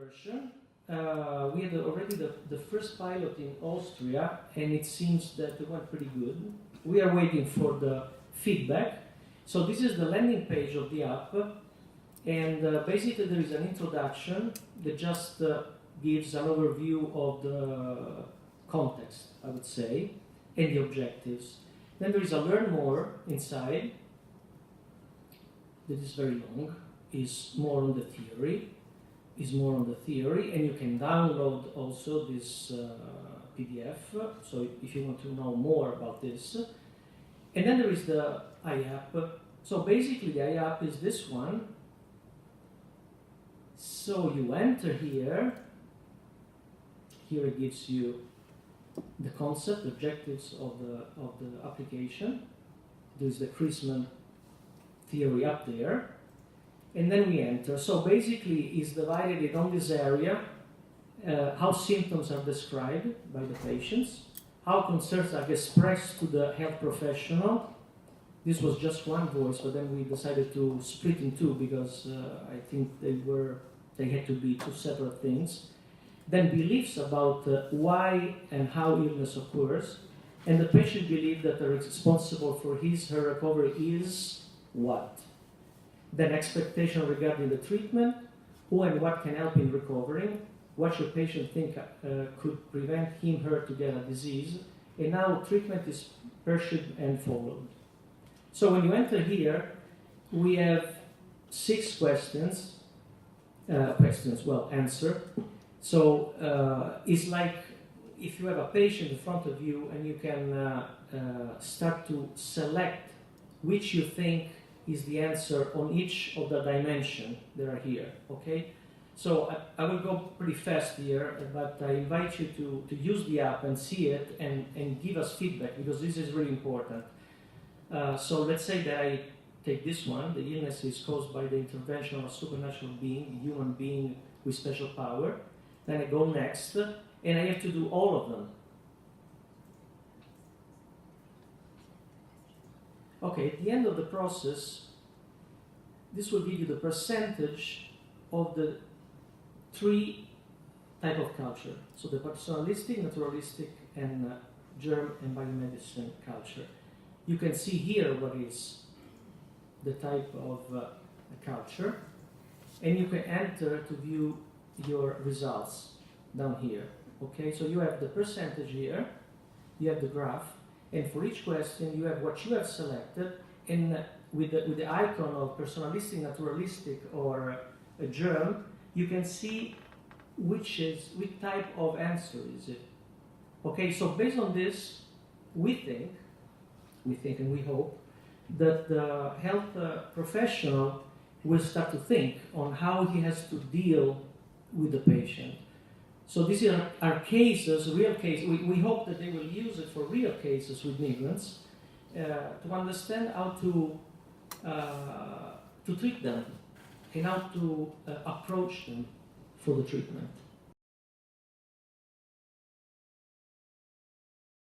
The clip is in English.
version. We had already the first pilot in Austria, and it seems that it went pretty good. We are waiting for the feedback. So this is the landing page of the app, and basically there is an introduction that just gives an overview of the context, I would say, and the objectives. Then there is a learn more inside. That is very long. Is more on the theory. And you can download also this PDF. So if you want to know more about this, and then there is the IHApp. So basically, the IHApp is this one. So you enter here. Here it gives you the concept, objectives of the application. There's the Chrisman theory up there. And then we enter. So basically, it's divided in on this area, how symptoms are described by the patients, how concerns are expressed to the health professional. This was just one voice, but then we decided to split in two because I think they had to be two separate things. Then beliefs about why and how illness occurs, and the patient belief that the responsible for her recovery is what? Then expectation regarding the treatment, who and what can help in recovering, what should patient think could prevent her to get a disease, and how treatment is pursued and followed. So when you enter here, we have 6 questions, answer. So it's like if you have a patient in front of you and you can start to select which you think is the answer on each of the dimensions that are here, okay? So I will go pretty fast here, but I invite you to use the app and see it and give us feedback because this is really important. So let's say that I take this one, the illness is caused by the intervention of a supernatural being, a human being with special power. Then I go next, and I have to do all of them. Okay, at the end of the process, this will give you the percentage of the 3 type of culture. So the personalistic, naturalistic, and germ and biomedicine culture. You can see here what is the type of culture, and you can enter to view your results down here. Okay, so you have the percentage here, you have the graph, and for each question you have what you have selected, and with the icon of personalistic, naturalistic, or a germ, you can see which type of answer is it. Okay, so based on this, we think and we hope that the health professional will start to think on how he has to deal with the patient. So these are cases, real cases. We hope that they will use it for real cases with migrants to understand how to treat them and how to approach them for the treatment.